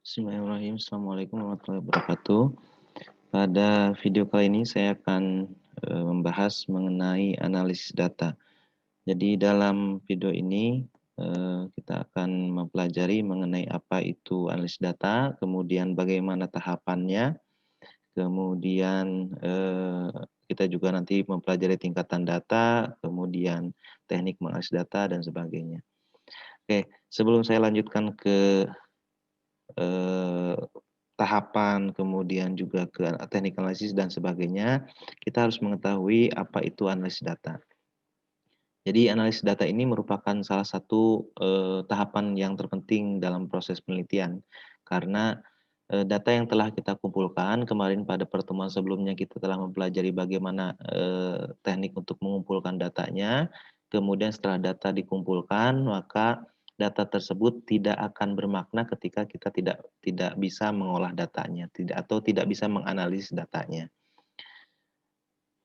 Bismillahirrahmanirrahim. Assalamualaikum warahmatullahi wabarakatuh. Pada video kali ini saya akan membahas mengenai analisis data. Jadi dalam video ini kita akan mempelajari mengenai apa itu analisis data, kemudian bagaimana tahapannya, kemudian kita juga nanti mempelajari tingkatan data, kemudian teknik menganalisis data dan sebagainya. Oke, sebelum saya lanjutkan ke eh, tahapan, kemudian juga ke teknik analisis dan sebagainya, kita harus mengetahui apa itu analisis data. Jadi analisis data ini merupakan salah satu tahapan yang terpenting dalam proses penelitian, karena data yang telah kita kumpulkan kemarin pada pertemuan sebelumnya kita telah mempelajari bagaimana teknik untuk mengumpulkan datanya. Kemudian setelah data dikumpulkan, maka data tersebut tidak akan bermakna ketika kita tidak bisa mengolah datanya, tidak bisa menganalisis datanya.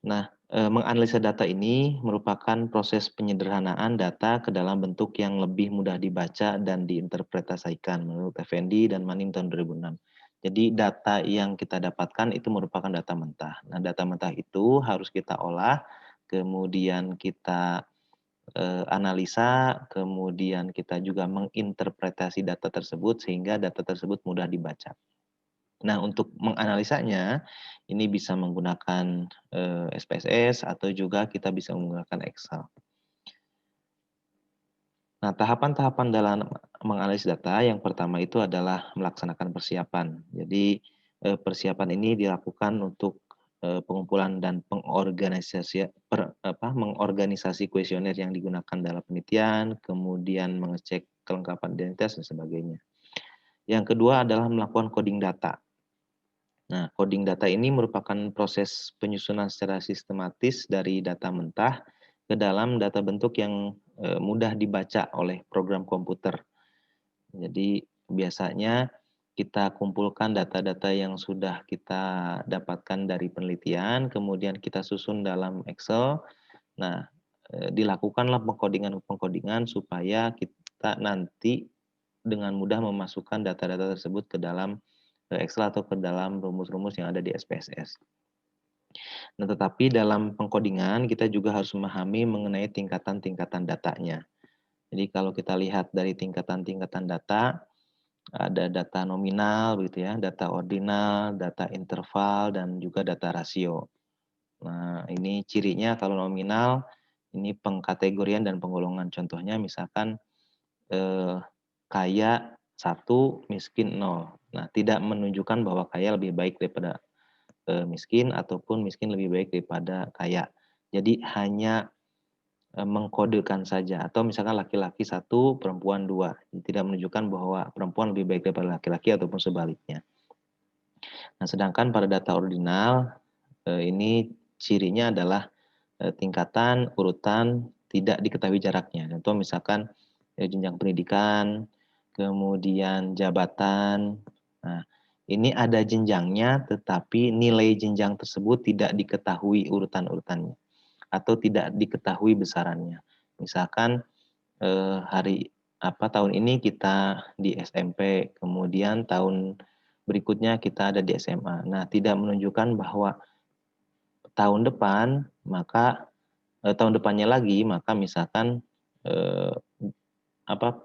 Nah, menganalisa data ini merupakan proses penyederhanaan data ke dalam bentuk yang lebih mudah dibaca dan diinterpretasikan menurut Effendi dan Manning tahun 2006. Jadi data yang kita dapatkan itu merupakan data mentah. Nah, data mentah itu harus kita olah, kemudian kita analisa, kemudian kita juga menginterpretasi data tersebut sehingga data tersebut mudah dibaca. Nah, untuk menganalisanya, ini bisa menggunakan SPSS atau juga kita bisa menggunakan Excel. Nah, tahapan-tahapan dalam menganalisis data yang pertama itu adalah melaksanakan persiapan. Jadi, persiapan ini dilakukan untuk pengumpulan dan mengorganisasi kuesioner yang digunakan dalam penelitian, kemudian mengecek kelengkapan identitas dan sebagainya. Yang kedua adalah melakukan coding data. Nah, coding data ini merupakan proses penyusunan secara sistematis dari data mentah ke dalam data bentuk yang mudah dibaca oleh program komputer. Jadi biasanya kita kumpulkan data-data yang sudah kita dapatkan dari penelitian, kemudian kita susun dalam Excel. Nah, dilakukanlah pengkodingan supaya kita nanti dengan mudah memasukkan data-data tersebut ke dalam Excel atau ke dalam rumus-rumus yang ada di SPSS. Nah, tetapi dalam pengkodingan kita juga harus memahami mengenai tingkatan-tingkatan datanya. Jadi kalau kita lihat dari tingkatan-tingkatan data, ada data nominal begitu ya, data ordinal, data interval dan juga data rasio. Nah, ini cirinya kalau nominal ini pengkategorian dan penggolongan. Contohnya misalkan kaya 1, miskin 0. Nah, tidak menunjukkan bahwa kaya lebih baik daripada miskin ataupun miskin lebih baik daripada kaya. Jadi hanya mengkodekan saja atau misalkan laki-laki 1, perempuan 2. Tidak menunjukkan bahwa perempuan lebih baik daripada laki-laki ataupun sebaliknya. Nah, sedangkan pada data ordinal ini cirinya adalah tingkatan, urutan, tidak diketahui jaraknya. Contoh misalkan jenjang pendidikan, kemudian jabatan. Nah, ini ada jenjangnya tetapi nilai jenjang tersebut tidak diketahui urutan-urutannya atau tidak diketahui besarannya. Misalkan tahun ini kita di SMP, kemudian tahun berikutnya kita ada di SMA. Nah, tidak menunjukkan bahwa tahun depan maka tahun depannya lagi maka misalkan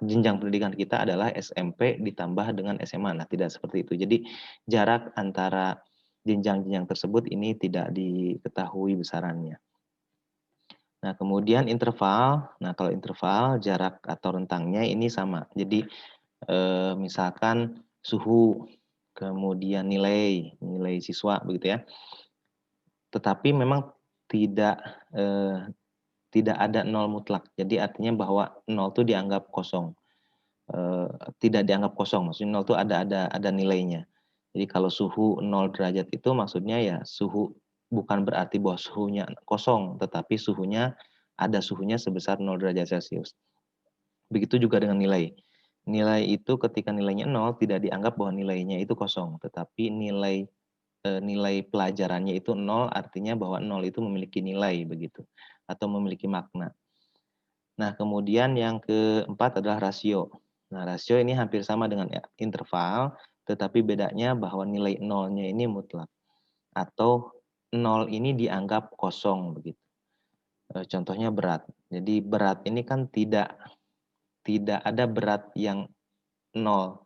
jenjang pendidikan kita adalah SMP ditambah dengan SMA. Nah, tidak seperti itu. Jadi jarak antara jenjang-jenjang tersebut ini tidak diketahui besarannya. Nah, kemudian interval. Nah, kalau interval jarak atau rentangnya ini sama. Jadi misalkan suhu, kemudian nilai siswa begitu ya. Tetapi memang tidak tidak ada nol mutlak. Jadi artinya bahwa nol itu dianggap kosong. Tidak dianggap kosong, maksudnya nol itu ada nilainya. Jadi kalau suhu 0 derajat itu maksudnya ya suhu bukan berarti bahwa suhunya kosong, tetapi ada suhunya sebesar 0 derajat Celcius. Begitu juga dengan nilai. Nilai itu ketika nilainya 0 tidak dianggap bahwa nilainya itu kosong, tetapi nilai pelajarannya itu 0 artinya bahwa 0 itu memiliki nilai begitu atau memiliki makna. Nah, kemudian yang keempat adalah rasio. Nah, rasio ini hampir sama dengan ya, interval, tetapi bedanya bahwa nilai nolnya ini mutlak atau nol ini dianggap kosong begitu. Contohnya berat. Jadi berat ini kan tidak ada berat yang nol.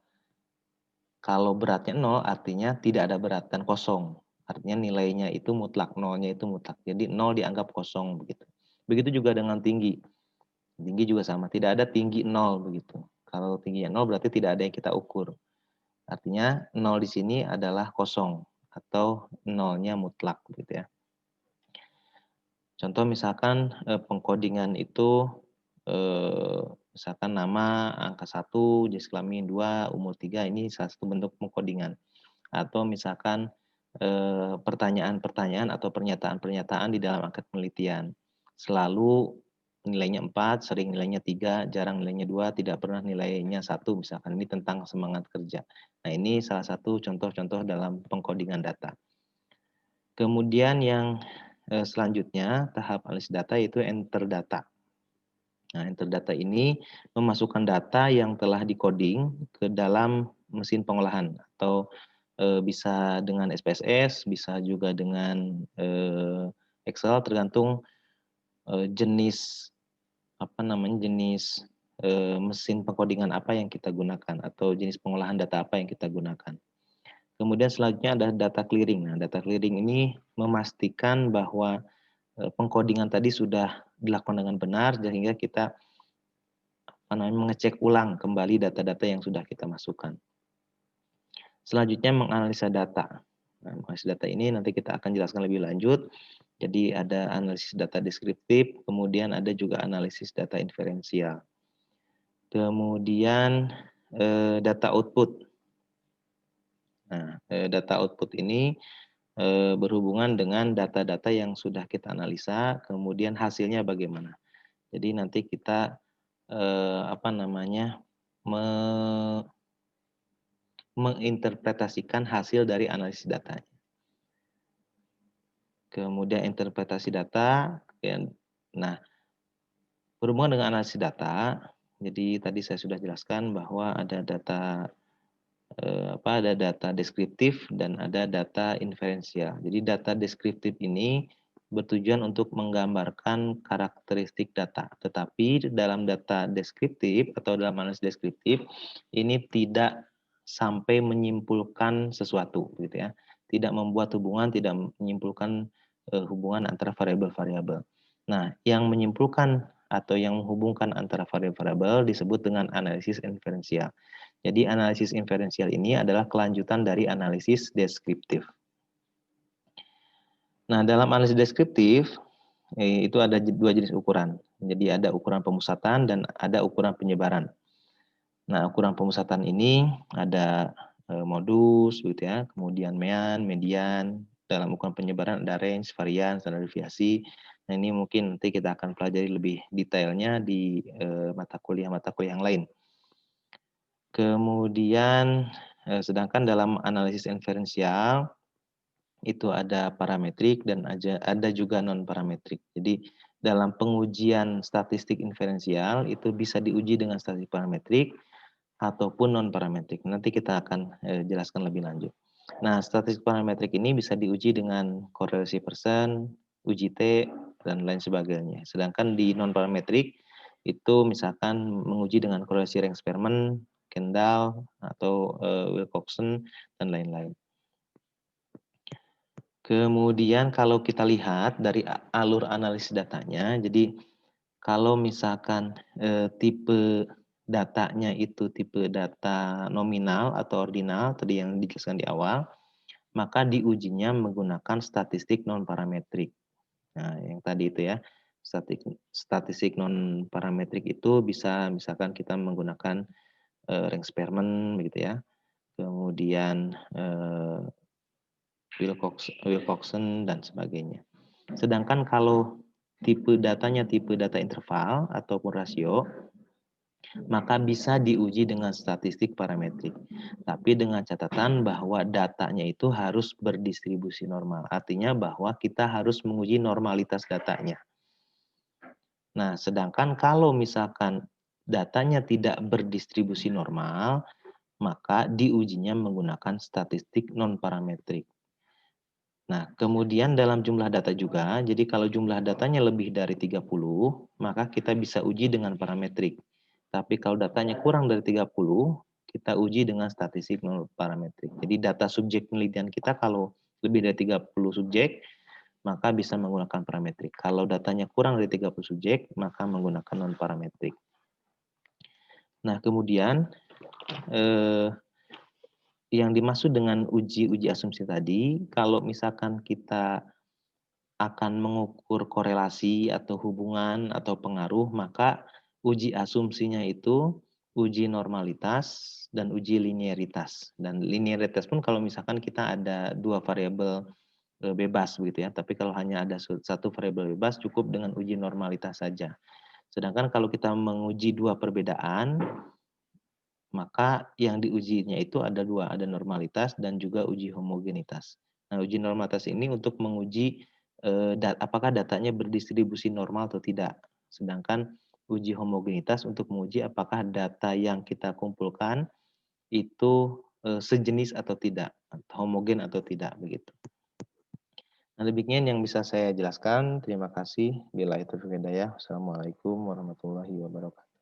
Kalau beratnya nol artinya tidak ada berat dan kosong. Artinya nilainya itu mutlak, nolnya itu mutlak. Jadi nol dianggap kosong begitu. Begitu juga dengan tinggi. Tinggi juga sama, tidak ada tinggi nol begitu. Kalau tingginya nol berarti tidak ada yang kita ukur. Artinya nol di sini adalah kosong atau nolnya mutlak gitu ya. Contoh misalkan pengkodingan itu misalkan nama, angka 1, jenis kelamin 2, umur 3, ini salah satu bentuk pengkodingan. Atau misalkan pertanyaan-pertanyaan atau pernyataan-pernyataan di dalam angket penelitian. Selalu nilainya 4, sering nilainya 3, jarang nilainya 2, tidak pernah nilainya 1, misalkan ini tentang semangat kerja. Nah, ini salah satu contoh-contoh dalam pengkodingan data. Kemudian yang selanjutnya tahap analisis data yaitu enter data. Nah, enter data ini memasukkan data yang telah di-coding ke dalam mesin pengolahan atau bisa dengan SPSS, bisa juga dengan Excel tergantung jenis jenis mesin pengkodingan apa yang kita gunakan atau jenis pengolahan data apa yang kita gunakan. Kemudian selanjutnya ada data clearing. Nah, data clearing ini memastikan bahwa pengkodingan tadi sudah dilakukan dengan benar sehingga kita mengecek ulang kembali data-data yang sudah kita masukkan. Selanjutnya menganalisa data. Nah, menganalisis data ini nanti kita akan jelaskan lebih lanjut. Jadi ada analisis data deskriptif, kemudian ada juga analisis data inferensial. Kemudian data output. Nah, data output ini berhubungan dengan data-data yang sudah kita analisa, kemudian hasilnya bagaimana. Jadi nanti kita menginterpretasikan hasil dari analisis data. Kemudian interpretasi data, nah berhubungan dengan analisis data, jadi tadi saya sudah jelaskan bahwa ada data ada data deskriptif dan ada data inferensial. Jadi data deskriptif ini bertujuan untuk menggambarkan karakteristik data. Tetapi dalam data deskriptif atau dalam analisis deskriptif ini tidak sampai menyimpulkan sesuatu gitu ya. Tidak membuat hubungan, tidak menyimpulkan hubungan antara variabel-variabel. Nah, yang menyimpulkan atau yang menghubungkan antara variabel-variabel disebut dengan analisis inferensial. Jadi analisis inferensial ini adalah kelanjutan dari analisis deskriptif. Nah, dalam analisis deskriptif itu ada dua jenis ukuran. Jadi ada ukuran pemusatan dan ada ukuran penyebaran. Nah, ukuran pemusatan ini ada modus gitu ya, kemudian mean, median, dalam ukuran penyebaran ada range, varian, standar deviasi. Nah, ini mungkin nanti kita akan pelajari lebih detailnya di mata kuliah yang lain. Kemudian sedangkan dalam analisis inferensial itu ada parametrik dan ada juga non parametrik. Jadi dalam pengujian statistik inferensial itu bisa diuji dengan statistik parametrik ataupun non parametrik. Nanti kita akan jelaskan lebih lanjut. Nah, statistik parametrik ini bisa diuji dengan korelasi persen, uji T, dan lain sebagainya. Sedangkan di non parametrik itu misalkan menguji dengan korelasi Ring-Sperman, Kendall, atau Wilcoxon, dan lain-lain. Kemudian kalau kita lihat dari alur analisis datanya, jadi kalau misalkan tipe datanya itu tipe data nominal atau ordinal, tadi yang dijelaskan di awal, maka diujinya menggunakan statistik non-parametrik. Nah, yang tadi itu ya, statistik non-parametrik itu bisa misalkan kita menggunakan Ring-Sperman begitu ya, kemudian Wilcoxon dan sebagainya. Sedangkan kalau tipe datanya tipe data interval ataupun rasio, maka bisa diuji dengan statistik parametrik. Tapi dengan catatan bahwa datanya itu harus berdistribusi normal. Artinya bahwa kita harus menguji normalitas datanya. Nah, sedangkan kalau misalkan datanya tidak berdistribusi normal, maka diujinya menggunakan statistik non-parametrik. Nah, kemudian dalam jumlah data juga, jadi kalau jumlah datanya lebih dari 30, maka kita bisa uji dengan parametrik. Tapi kalau datanya kurang dari 30, kita uji dengan statistik non parametrik. Jadi data subjek penelitian kita kalau lebih dari 30 subjek, maka bisa menggunakan parametrik. Kalau datanya kurang dari 30 subjek, maka menggunakan non parametrik. Nah, kemudian yang dimaksud dengan uji asumsi tadi, kalau misalkan kita akan mengukur korelasi atau hubungan atau pengaruh, maka uji asumsinya itu uji normalitas dan uji linearitas. Dan linearitas pun kalau misalkan kita ada dua variabel bebas begitu ya, tapi kalau hanya ada satu variabel bebas cukup dengan uji normalitas saja. Sedangkan kalau kita menguji dua perbedaan, maka yang diujinya itu ada dua, ada normalitas dan juga uji homogenitas. Nah, uji normalitas ini untuk menguji apakah datanya berdistribusi normal atau tidak. Sedangkan uji homogenitas untuk menguji apakah data yang kita kumpulkan itu sejenis atau tidak, homogen atau tidak begitu. Nah, demikian yang bisa saya jelaskan. Terima kasih. Bila itu hidayah. Assalamualaikum warahmatullahi wabarakatuh.